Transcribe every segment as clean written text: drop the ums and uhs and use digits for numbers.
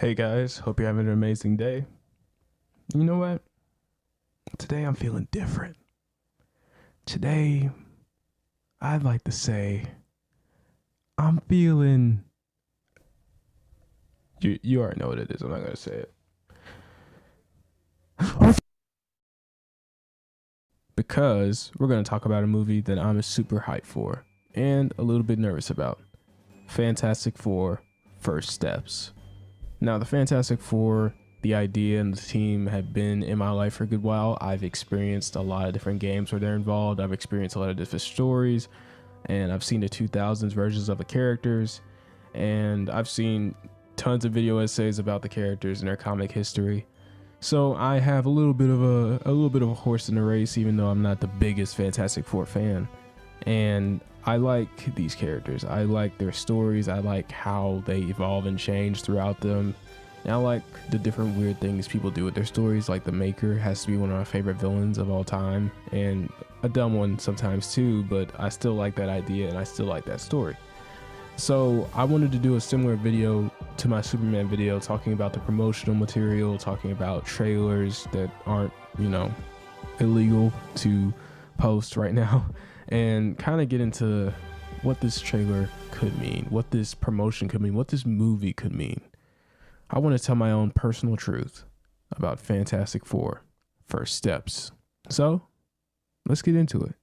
Hey guys, hope you're having an amazing day. You know what? Today I'm feeling different. Today, I'd like to say I'm feeling. You already know what it is. I'm not gonna say it because we're gonna talk about a movie that I'm super hyped for and a little bit nervous about. Fantastic Four: First Steps. Now, the Fantastic Four, the idea and the team have been in my life for a good while. I've experienced a lot of different games where they're involved. I've experienced a lot of different stories, and I've seen the 2000s versions of the characters, and I've seen tons of video essays about the characters and their comic history. So I have a little bit of a horse in the race, even though I'm not the biggest Fantastic Four fan. And I like these characters. I like their stories. I like how they evolve and change throughout them. And I like the different weird things people do with their stories. Like the Maker has to be one of my favorite villains of all time, and a dumb one sometimes too, but I still like that idea and I still like that story. So I wanted to do a similar video to my Superman video, talking about the promotional material, talking about trailers that aren't, illegal to post right now, and kind of get into what this trailer could mean, what this promotion could mean, what this movie could mean. I want to tell my own personal truth about Fantastic Four: First Steps. So let's get into it.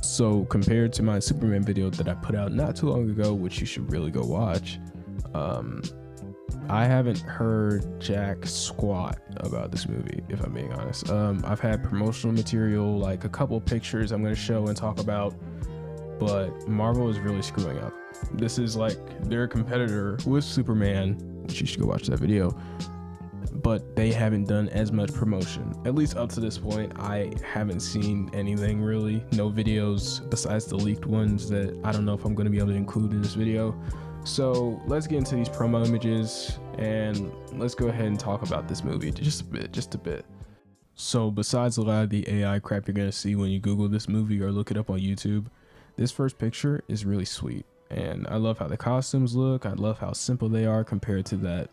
So compared to my Superman video that I put out not too long ago, which you should really go watch, I haven't heard jack squat about this movie, if I'm being honest. I've had promotional material, like a couple pictures I'm going to show and talk about, but Marvel is really screwing up. This is like their competitor with Superman, which you should go watch that video, but they haven't done as much promotion. At least up to this point, I haven't seen anything really. No videos besides the leaked ones that I don't know if I'm going to be able to include in this video. So let's get into these promo images and let's go ahead and talk about this movie just a bit. So besides a lot of the AI crap you're going to see when you Google this movie or look it up on YouTube, this first picture is really sweet. And I love how the costumes look. I love how simple they are compared to that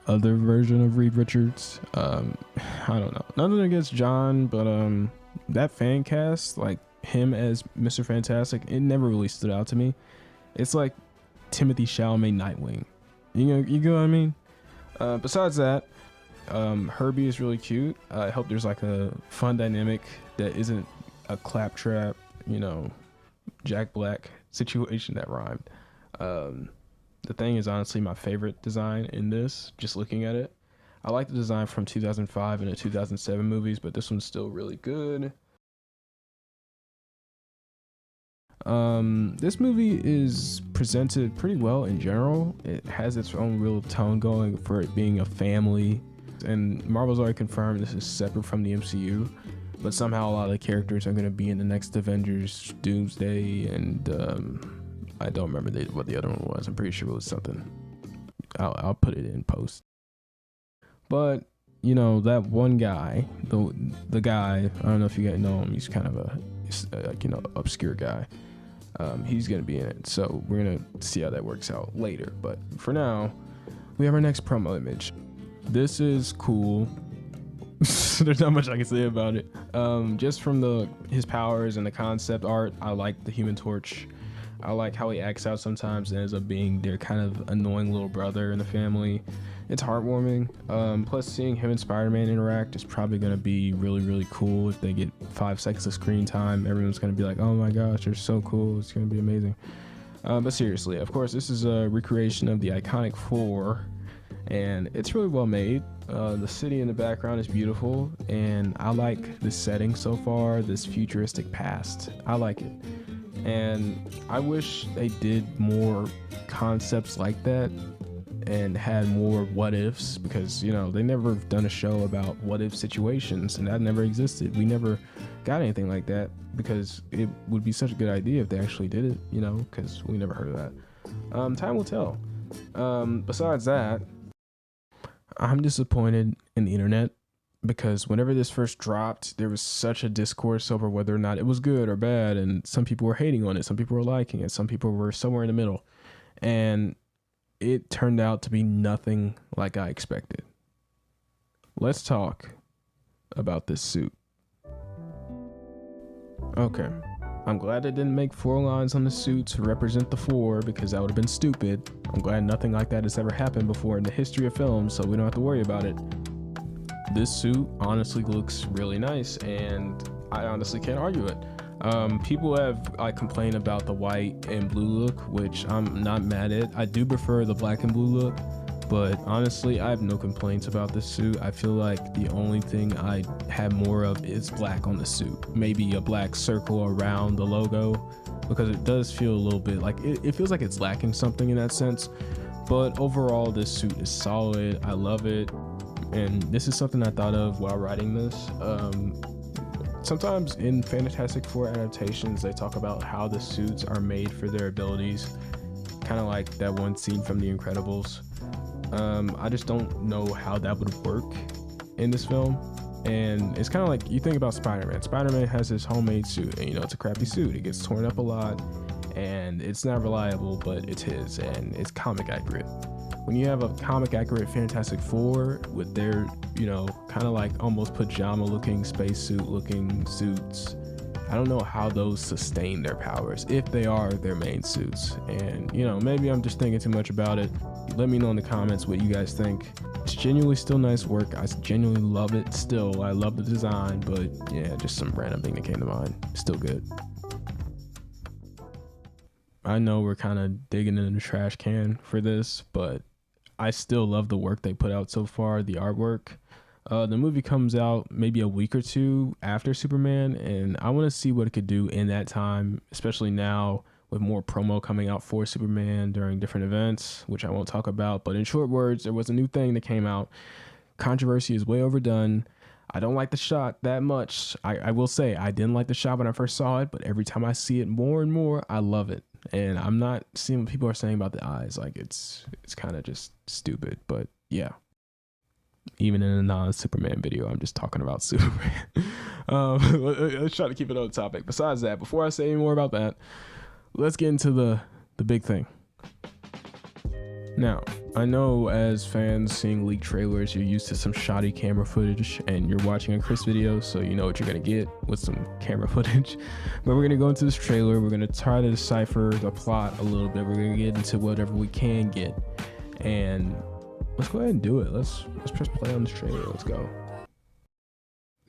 other version of Reed Richards. I don't know, nothing against John, but that fan cast, like him as Mr. Fantastic, it never really stood out to me. It's like Timothy Chalamet Nightwing, you know what I mean. Besides that, Herbie is really cute. I hope there's like a fun dynamic that isn't a claptrap, Jack Black situation that rhymed. The Thing is honestly my favorite design in this, just looking at it. I like the design from 2005 and the 2007 movies, but this one's still really good. This movie is presented pretty well in general. It has its own real tone going for it being a family, and Marvel's already confirmed this is separate from the MCU, but somehow a lot of the characters are going to be in the next Avengers, Doomsday, and I don't remember what the other one was. I'm pretty sure it was something. I'll put it in post. But that one guy, the guy, I don't know if you guys know him. He's kind of a obscure guy. He's gonna be in it, so we're gonna see how that works out later. But for now, we have our next promo image. This is cool. There's not much I can say about it. Just from his powers and the concept art, I like the Human Torch. I like how he acts out sometimes and ends up being their kind of annoying little brother in the family. It's heartwarming. Plus, seeing him and Spider-Man interact is probably going to be really, really cool. If they get 5 seconds of screen time, everyone's going to be like, oh my gosh, they're so cool. It's going to be amazing. But seriously, of course, this is a recreation of the iconic Four, and it's really well made. The city in the background is beautiful, and I like the setting so far, this futuristic past. I like it. And I wish they did more concepts like that and had more what ifs, because they never done a show about what if situations, and that never existed. We never got anything like that, because it would be such a good idea if they actually did it, because we never heard of that. Time will tell. Besides that, I'm disappointed in the internet, because whenever this first dropped, there was such a discourse over whether or not it was good or bad, and some people were hating on it, some people were liking it, some people were somewhere in the middle. and it turned out to be nothing like I expected. Let's talk about this suit. Okay, I'm glad it didn't make 4 lines on the suit to represent the 4, because that would have been stupid. I'm glad nothing like that has ever happened before in the history of film, so we don't have to worry about it. This suit honestly looks really nice, and I honestly can't argue it. People have complained about the white and blue look, which I'm not mad at. I do prefer the black and blue look, but honestly, I have no complaints about this suit. I feel like the only thing I have more of is black on the suit. Maybe a black circle around the logo, because it does feel a little bit like, it feels like it's lacking something in that sense. But overall, this suit is solid. I love it. And this is something I thought of while writing this. Sometimes in Fantastic Four adaptations, they talk about how the suits are made for their abilities, kind of like that one scene from The Incredibles. I just don't know how that would work in this film. And it's kind of like, you think about Spider-Man. Spider-Man has his homemade suit, and it's a crappy suit. It gets torn up a lot, and it's not reliable, but it's his, and it's comic accurate. When you have a comic accurate Fantastic Four with their, kind of like almost pajama looking, spacesuit looking suits, I don't know how those sustain their powers if they are their main suits. And maybe I'm just thinking too much about it. Let me know in the comments what you guys think. It's genuinely still nice work. I genuinely love it still. I love the design, but yeah, just some random thing that came to mind. Still good. I know we're kind of digging in the trash can for this, but I still love the work they put out so far, the artwork. The movie comes out maybe a week or 2 after Superman, and I want to see what it could do in that time, especially now with more promo coming out for Superman during different events, which I won't talk about. But in short words, there was a new thing that came out. Controversy is way overdone. I don't like the shot that much. I will say I didn't like the shot when I first saw it, but every time I see it more and more, I love it. And I'm not seeing what people are saying about the eyes. Like it's kind of just stupid, but yeah. Even in a non-Superman video, I'm just talking about Superman. Let's try to keep it on topic. Besides that, before I say any more about that, let's get into the big thing. Now, I know as fans seeing leaked trailers, you're used to some shoddy camera footage, and you're watching a Chris video, so you know what you're gonna get with some camera footage. But we're gonna go into this trailer, we're gonna try to decipher the plot a little bit, we're gonna get into whatever we can get, and let's go ahead and do it. Let's press play on this trailer. Let's go.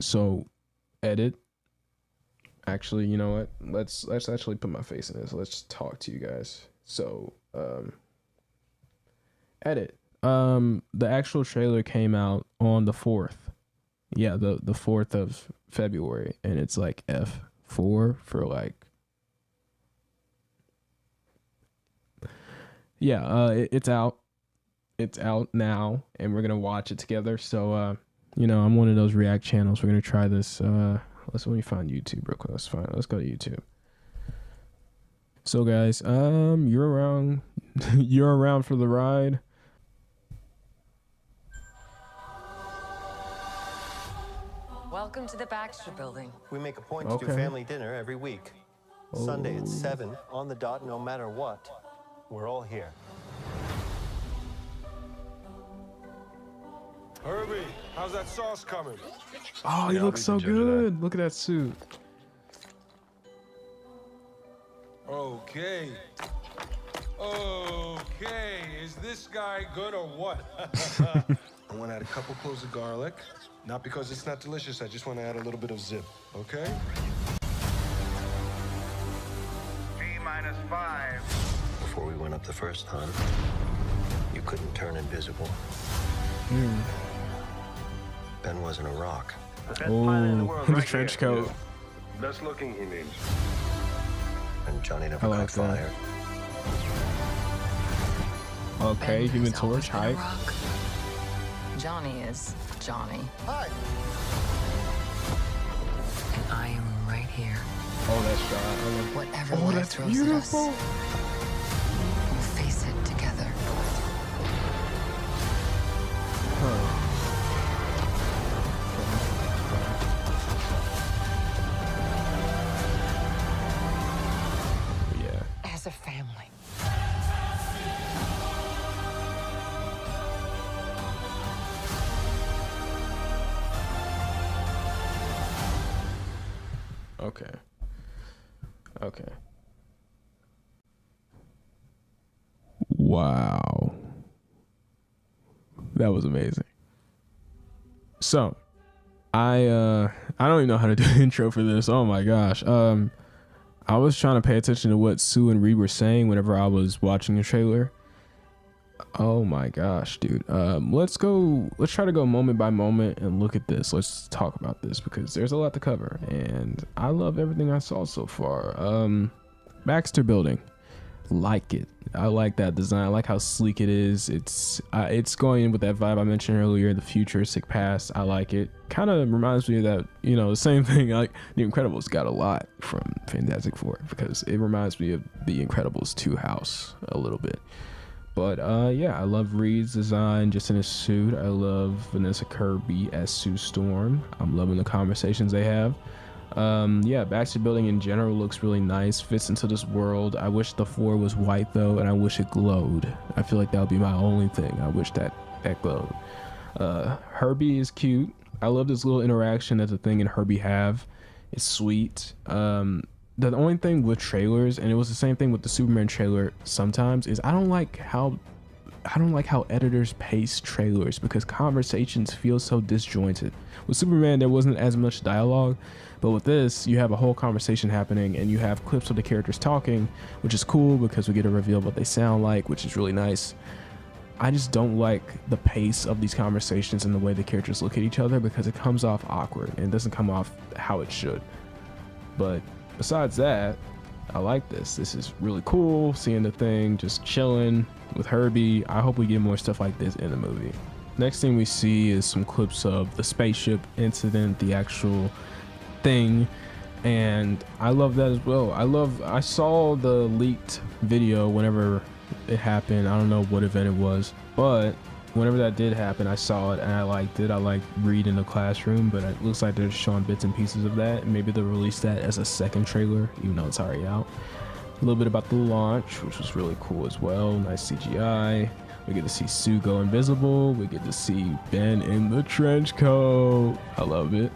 So, edit. Actually, you know what? Let's actually put my face in this. Let's talk to you guys. So, edit. The actual trailer came out on the 4th. Yeah, the 4th of February, and it's like F4 for like. Yeah, it's out. It's out now, and we're gonna watch it together. So, I'm one of those React channels. We're gonna try this. Let me find YouTube real quick. Let's go to YouTube. So, guys, you're around. You're around for the ride. Welcome to the Baxter Building. We make a point to do family dinner every week. Sunday at 7 on the dot, no matter what. We're all here. Herbie, how's that sauce coming? Oh, he looks so good. Look at that suit. Okay. Okay, is this guy good or what? I want to add a couple cloves of garlic. Not because it's not delicious, I just want to add a little bit of zip, okay? T-5. Before we went up the first time, you couldn't turn invisible. Ben wasn't a rock. Oh, the trench coat. Best looking, he means. And Johnny never caught fire. Okay, Ben Human has always Torch, been a hype. rock. Johnny is Johnny. Hi. And I am right here. Oh, that shot. Whatever Oh, life that's throws beautiful. at us, we'll face it together. Yeah. As a family. Okay. Okay. Wow. That was amazing. So, I don't even know how to do an intro for this. Oh my gosh. I was trying to pay attention to what Sue and Reed were saying whenever I was watching the trailer. Oh my gosh, dude. Let's try to go moment by moment and look at this. Let's talk about this because there's a lot to cover and I love everything I saw so far. Baxter Building. Like it. I like that design. I like how sleek it is. It's going in with that vibe I mentioned earlier, the futuristic past. I like it. Kind of reminds me of that, the same thing. Like The Incredibles got a lot from Fantastic Four because it reminds me of The Incredibles 2 house a little bit. But yeah, I love Reed's design just in his suit. I love Vanessa Kirby as Sue Storm. I'm loving the conversations they have. Yeah, Baxter Building in general looks really nice, fits into this world. I wish the floor was white though, and I wish it glowed. I feel like that would be my only thing. I wish that glowed. Herbie is cute. I love this little interaction that the Thing and Herbie have. It's sweet. The only thing with trailers, and it was the same thing with the Superman trailer sometimes, is I don't like how editors pace trailers because conversations feel so disjointed. With Superman, there wasn't as much dialogue, but with this, you have a whole conversation happening and you have clips of the characters talking, which is cool because we get to reveal what they sound like, which is really nice. I just don't like the pace of these conversations and the way the characters look at each other because it comes off awkward and it doesn't come off how it should. But besides that, I like this. This is really cool, seeing the Thing just chilling with Herbie. I hope we get more stuff like this in the movie. Next thing we see is some clips of the spaceship incident, the actual Thing, and I love that as well. I saw the leaked video whenever it happened. I don't know what event it was, but whenever that did happen, I saw it and I liked it. I like Reed in the classroom, but it looks like they're showing bits and pieces of that. Maybe they'll release that as a second trailer, even though it's already out. A little bit about the launch, which was really cool as well. Nice CGI. We get to see Sue go invisible. We get to see Ben in the trench coat. I love it.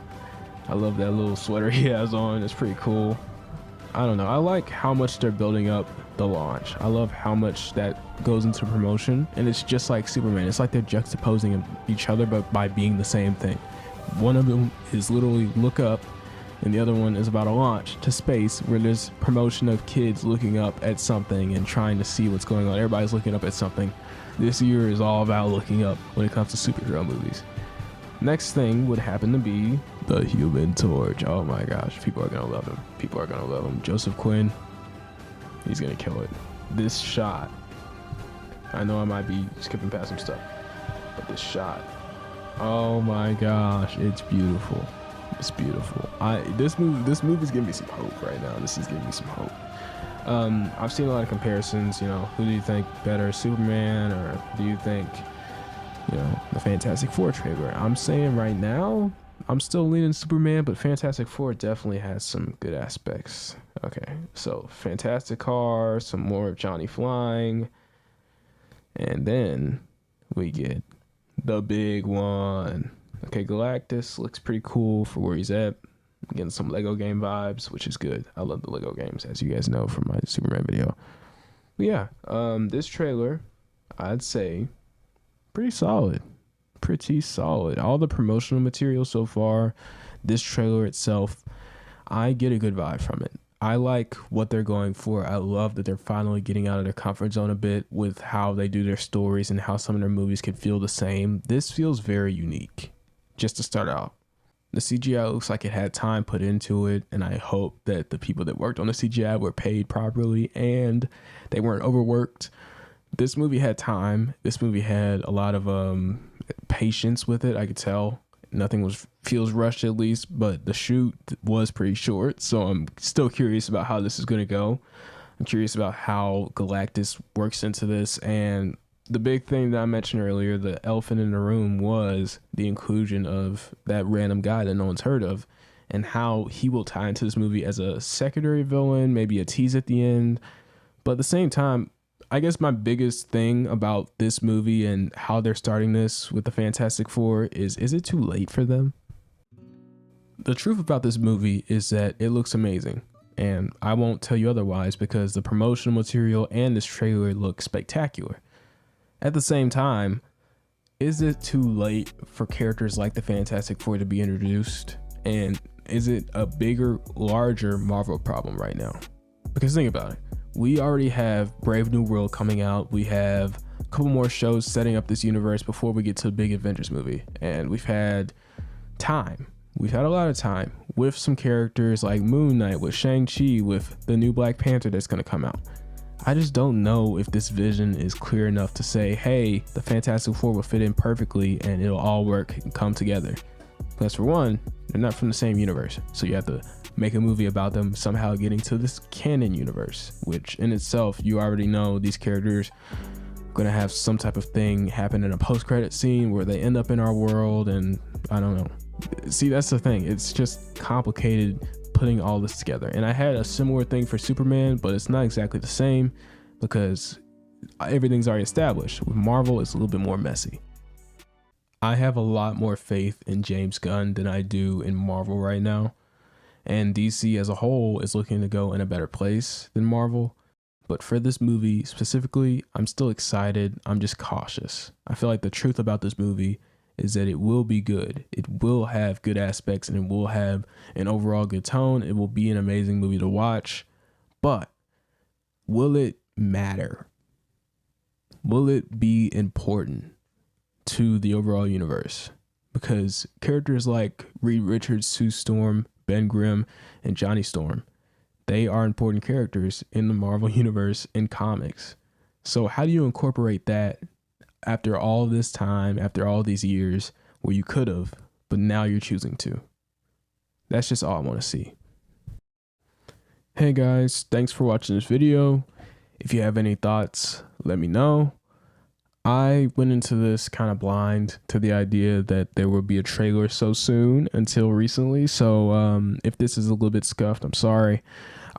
I love that little sweater he has on. It's pretty cool. I don't know. I like how much they're building up the launch. I love how much that goes into promotion. And it's just like Superman. It's like they're juxtaposing each other, but by being the same thing. One of them is literally look up, and the other one is about a launch to space where there's promotion of kids looking up at something and trying to see what's going on. Everybody's looking up at something. This year is all about looking up when it comes to superhero movies. Next thing would happen to be the Human Torch. Oh my gosh, people are gonna love him. People are gonna love him. Joseph Quinn, he's gonna kill it. This shot, I know I might be skipping past some stuff, but this shot, oh my gosh, it's beautiful. It's beautiful. This movie's giving me some hope right now. This is giving me some hope. I've seen a lot of comparisons. Who do you think better, Superman, or do you think, the Fantastic Four trailer? I'm saying right now, I'm still leaning Superman, but Fantastic Four definitely has some good aspects. Okay, so Fantastic Car, some more of Johnny flying, and then we get the big one. Okay, Galactus looks pretty cool for where he's at. I'm getting some Lego game vibes, which is good. I love the Lego games, as you guys know from my Superman video. But yeah, this trailer, I'd say, pretty solid. Pretty solid. All the promotional material so far, this trailer itself, I get a good vibe from it. I like what they're going for. I love that they're finally getting out of their comfort zone a bit with how they do their stories and how some of their movies can feel the same. This feels very unique, just to start out. The CGI looks like it had time put into it, and I hope that the people that worked on the CGI were paid properly and they weren't overworked. This movie had time. This movie had a lot of patience with it. I could tell nothing feels rushed, at least, but the shoot was pretty short, so I'm still curious about how this is going to go. I'm curious about how Galactus works into this, and the big thing that I mentioned earlier, the elephant in the room, was the inclusion of that random guy that no one's heard of, and how he will tie into this movie as a secondary villain, maybe a tease at the end. But at the same time, I guess my biggest thing about this movie and how they're starting this with the Fantastic Four is it too late for them? The truth about this movie is that it looks amazing, and I won't tell you otherwise because the promotional material and this trailer look spectacular. At the same time, is it too late for characters like the Fantastic Four to be introduced? And is it a bigger, larger Marvel problem right now? Because think about it. We already have Brave New World coming out. We have a couple more shows setting up this universe before we get to the big Avengers movie. And we've had time. We've had a lot of time with some characters like Moon Knight, with Shang-Chi, with the new Black Panther that's going to come out. I just don't know if this vision is clear enough to say, hey, the Fantastic Four will fit in perfectly and it'll all work and come together. Because for one, they're not from the same universe. So you have to make a movie about them somehow getting to this canon universe, which in itself, you already know these characters are going to have some type of thing happen in a post-credit scene where they end up in our world, and I don't know. See, that's the thing. It's just complicated putting all this together. And I had a similar thing for Superman, but it's not exactly the same because everything's already established. With Marvel, it's a little bit more messy. I have a lot more faith in James Gunn than I do in Marvel right now. And DC as a whole is looking to go in a better place than Marvel. But for this movie specifically, I'm still excited. I'm just cautious. I feel like the truth about this movie is that it will be good. It will have good aspects and it will have an overall good tone. It will be an amazing movie to watch. But will it matter? Will it be important to the overall universe? Because characters like Reed Richards, Sue Storm, Ben Grimm, and Johnny Storm, they are important characters in the Marvel universe in comics. So how do you incorporate that after all this time, after all these years where you could have, but now you're choosing to? That's just all I want to see. Hey guys, thanks for watching this video. If you have any thoughts, let me know. I went into this kind of blind to the idea that there would be a trailer so soon until recently. So if this is a little bit scuffed, I'm sorry.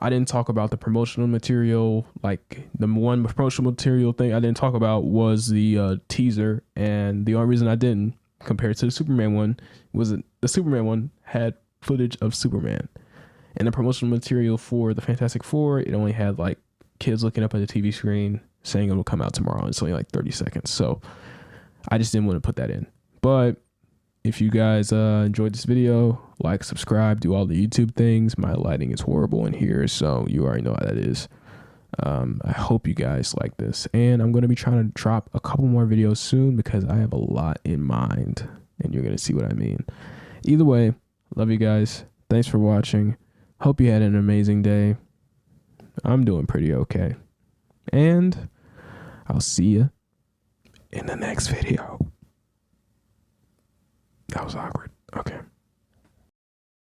I didn't talk about the promotional material. Like the one promotional material thing I didn't talk about was the teaser. And the only reason I didn't, compared to the Superman one, was that the Superman one had footage of Superman. And the promotional material for the Fantastic Four, it only had like kids looking up at the TV screen saying it will come out tomorrow. It's only like 30 seconds. So I just didn't want to put that in. But if you guys enjoyed this video, like, subscribe, do all the YouTube things. My lighting is horrible in here, so you already know how that is. I hope you guys like this. And I'm going to be trying to drop a couple more videos soon because I have a lot in mind. And you're going to see what I mean. Either way, love you guys. Thanks for watching. Hope you had an amazing day. I'm doing pretty okay. And I'll see you in the next video. That was awkward. Okay.